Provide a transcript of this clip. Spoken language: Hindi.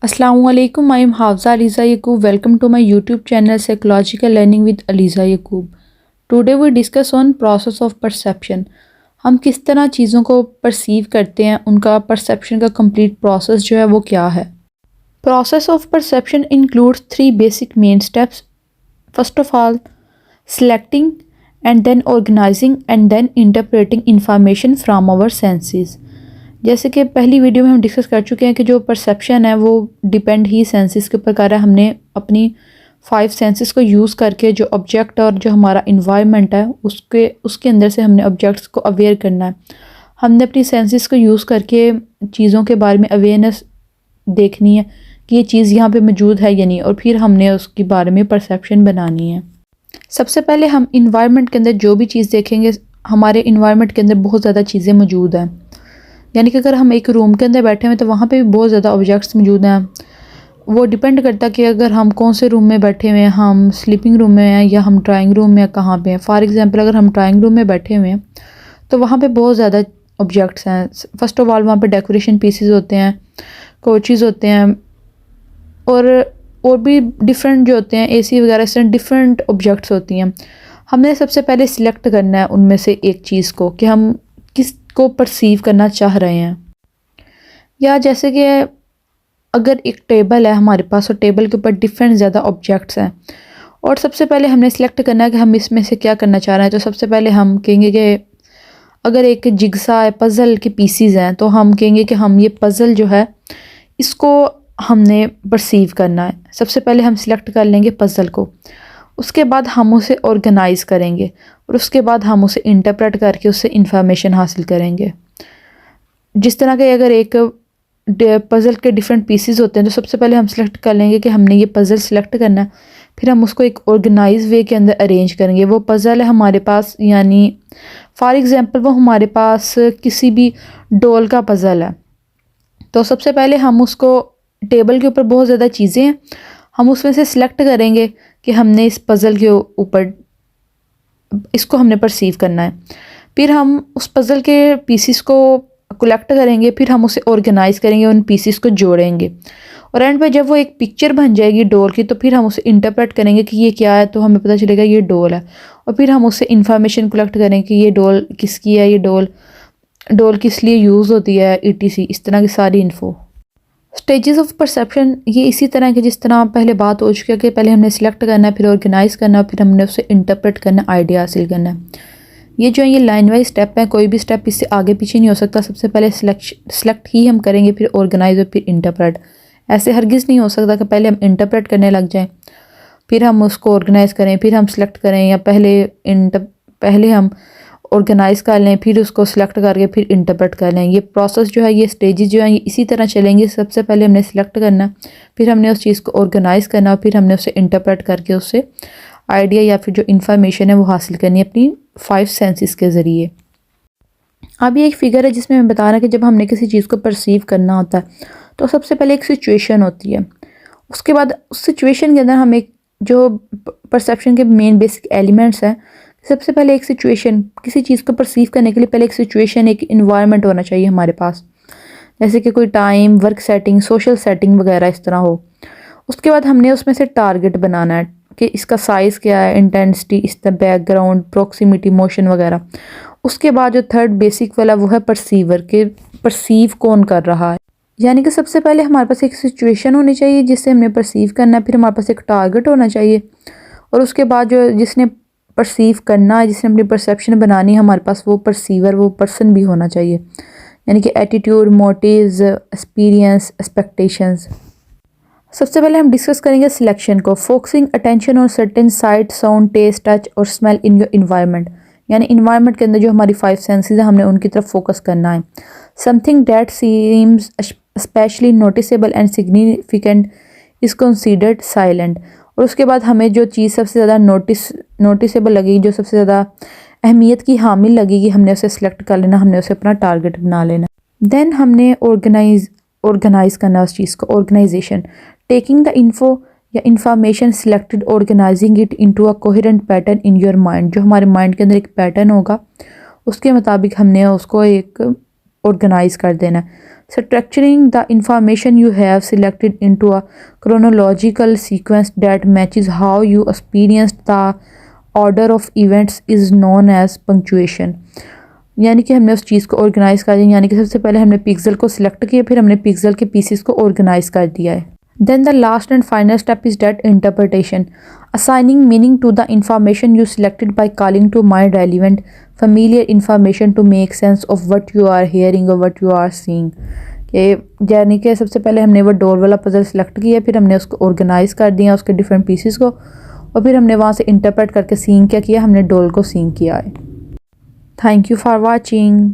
Assalamualaikum, I am Hafza Aliza Yaqub. Welcome to my YouTube channel Psychological Learning with Aliza Yaqub. Today we discuss on process of perception. हम किस तरह चीज़ों को परसीव करते हैं, उनका परसेप्शन का कंप्लीट प्रोसेस जो है वो क्या है। Process of perception includes 3 basic main steps. First of all selecting and then organizing and then interpreting information from our senses। जैसे कि पहली वीडियो में हम डिस्कस कर चुके हैं कि जो परसेप्शन है वो डिपेंड ही सेंसेस के ऊपर कर रहा है। हमने अपनी 5 सेंसेस को यूज़ करके जो ऑब्जेक्ट और जो हमारा इन्वायरमेंट है उसके अंदर से हमने ऑब्जेक्ट्स को अवेयर करना है। हमने अपनी सेंसेस को यूज़ करके चीज़ों के बारे में अवेयरनेस देखनी है कि ये चीज़ यहाँ पे मौजूद है या नहीं, और फिर हमने उसके बारे में परसेप्शन बनानी है। सबसे पहले हम इन्वायरमेंट के अंदर जो भी चीज़ देखेंगे, हमारे इन्वायरमेंट के अंदर बहुत ज़्यादा चीज़ें मौजूद हैं। यानी कि अगर हम एक रूम के अंदर बैठे हुए तो वहाँ पे भी बहुत ज़्यादा ऑब्जेक्ट्स मौजूद हैं। वो डिपेंड करता है कि अगर हम कौन से रूम में बैठे हुए हैं, हम स्लीपिंग रूम में हैं या हम ड्राइंग रूम में, कहाँ पे हैं। फॉर एग्जांपल अगर हम ड्राइंग रूम में बैठे हुए हैं तो वहाँ पे बहुत ज़्यादा ऑब्जेक्ट्स हैं। फर्स्ट ऑफ ऑल वहाँ पे डेकोरेशन पीसेस होते हैं, कोचेज़ होते हैं, और भी डिफरेंट जो होते हैं एसी वगैरह, इस तरह डिफरेंट ऑब्जेक्ट्स होती हैं। हमने सबसे पहले सिलेक्ट करना है उनमें से एक चीज़ को कि हम किसको परसीव करना चाह रहे हैं। या जैसे कि अगर एक टेबल है हमारे पास और टेबल के ऊपर डिफरेंट ज़्यादा ऑब्जेक्ट्स हैं, और सबसे पहले हमने सिलेक्ट करना है कि हम इसमें से क्या करना चाह रहे हैं। तो सबसे पहले हम कहेंगे कि अगर एक जिग्सा है, पज़ल के पीसीज हैं, तो हम कहेंगे कि हम ये पज़ल जो है इसको हमने परसीव करना है। सबसे पहले हम सिलेक्ट कर लेंगे पज़ल को, उसके बाद हम उसे ऑर्गेनाइज़ करेंगे और उसके बाद हम उसे इंटरप्रेट करके उससे इंफॉर्मेशन हासिल करेंगे। जिस तरह के अगर एक पज़ल के डिफरेंट पीसेस होते हैं तो सबसे पहले हम सिलेक्ट कर लेंगे कि हमने ये पज़ल सिलेक्ट करना है, फिर हम उसको एक ऑर्गेनाइज वे के अंदर अरेंज करेंगे। वो पज़ल है हमारे पास, यानी फॉर एग्ज़ाम्पल वो हमारे पास किसी भी डॉल का पज़ल है, तो सबसे पहले हम उसको टेबल के ऊपर बहुत ज़्यादा चीज़ें हैं, हम उसमें से सिलेक्ट करेंगे कि हमने इस पज़ल के ऊपर इसको हमने परसीव करना है। फिर हम उस पज़ल के पीसेस को कलेक्ट करेंगे, फिर हम उसे ऑर्गेनाइज़ करेंगे, उन पीसेस को जोड़ेंगे, और एंड पे जब वो एक पिक्चर बन जाएगी डोल की तो फिर हम उसे इंटरप्रेट करेंगे कि ये क्या है। तो हमें पता चलेगा ये डोल है, और फिर हम उससे इंफॉर्मेशन कलेक्ट करेंगे कि ये डोल किसकी है, ये डोल किस लिए यूज़ होती है, ETC, इस तरह की सारी इन्फो। स्टेजेस ऑफ परसेप्शन ये इसी तरह के जिस तरह पहले बात हो चुकी है कि पहले हमने सिलेक्ट करना है, फिर ऑर्गेनाइज़ करना है, फिर हमने उसे इंटरप्रेट करना, आइडिया हासिल करना है। ये जो है ये लाइन वाइज स्टेप है, कोई भी स्टेप इससे आगे पीछे नहीं हो सकता। सबसे पहले सिलेक्ट ही हम करेंगे, फिर ऑर्गेनाइज और फिर इंटरप्रेट। ऐसे हरगिज़ नहीं हो सकता कि पहले हम इंटरप्रेट करने लग जाएँ फिर हम उसको ऑर्गेनाइज़ करें, फिर हम सिलेक्ट करें, या पहले हम ऑर्गेनाइज़ कर लें, फिर उसको सिलेक्ट करके फिर इंटरप्रेट कर लें। ये प्रोसेस जो है, ये स्टेजेस जो हैं, ये इसी तरह चलेंगे। सबसे पहले हमने सिलेक्ट करना, फिर हमने उस चीज़ को ऑर्गेनाइज़ करना, और फिर हमने उसे इंटरप्रेट करके उससे आइडिया या फिर जो इन्फॉर्मेशन है वो हासिल करनी है अपनी 5 सेंसेस के ज़रिए। अब ये एक फिगर है जिसमें मैं बता रहा है कि जब हमने किसी चीज़ को परसीव करना होता है तो सबसे पहले एक सिचुएशन होती है, उसके बाद उस सिचुएशन के अंदर हम एक जो परसेप्शन के मेन बेसिक एलिमेंट्स हैं। सबसे पहले एक सिचुएशन, किसी चीज़ को परसीव करने के लिए पहले एक सिचुएशन, एक इन्वायरमेंट होना चाहिए हमारे पास, जैसे कि कोई time, work setting, social setting वगैरह इस तरह हो। उसके बाद हमने उसमें से टारगेट बनाना है कि इसका साइज़ क्या है, इंटेंसिटी, इसका बैकग्राउंड, प्रॉक्सिमिटी, मोशन वगैरह। उसके बाद जो थर्ड बेसिक वाला वो है परसीवर, के परसीव कौन कर रहा है। यानी कि सबसे पहले हमारे पास एक सिचुएशन होनी चाहिए जिससे हमने परसीव करना है, फिर हमारे पास एक टारगेट होना चाहिए, और उसके बाद जो जिसने परसीव करना है, जिसने अपनी परसेप्शन बनानी है, हमारे पास वो परसीवर, वो पर्सन भी होना चाहिए। यानी कि एटीट्यूड, मोटिव्स, एक्सपीरियंस, एक्सपेक्टेशंस। सबसे पहले हम डिस्कस करेंगे सिलेक्शन को। Focusing attention on certain sight, sound, taste, touch और स्मेल इन योर इन्वायरमेंट। यानी इन्वायरमेंट के अंदर जो हमारी 5 सेंसेस हैं, हमने उनकी तरफ फोकस करना है। Something that seems specially noticeable and significant is considered silent. और उसके बाद हमें जो चीज़ सबसे ज़्यादा नोटिसेबल लगेगी, जो सबसे ज़्यादा अहमियत की हामिल लगेगी, हमने उसे सिलेक्ट कर लेना, हमने उसे अपना टारगेट बना लेना। देन हमने ऑर्गेनाइज़ करना उस चीज़ को, ऑर्गेनाइजेशन, टेकिंग द इन्फो या information selected, organizing it into a coherent pattern in your mind. जो हमारे माइंड के अंदर एक पैटर्न होगा उसके मुताबिक हमने उसको एक ऑर्गेनाइज़ कर देना है। Structuring the information you have selected into a chronological sequence that matches how you experienced the order of events is known as punctuation. यानी कि हमने उस चीज़ को ऑर्गेनाइज कर दिया, यानी कि सबसे पहले हमने पिक्सल को सिलेक्ट किया, फिर हमने पिक्सल के पीसेस को ऑर्गेनाइज कर दिया है. Then the last and final step is that interpretation, assigning meaning to the information you selected by calling to mind relevant, familiar information to make sense of what you are hearing or what you are seeing. यानी कि सबसे पहले हमने वो डोर वाला पजल सेलेक्ट किया, फिर हमने उसको ऑर्गेनाइज कर दिया उसके डिफरेंट पीसेस को, और फिर हमने वहाँ से इंटरप्रेट करके सीन क्या किया, हमने डोर को सीन किया है. Thank you for watching.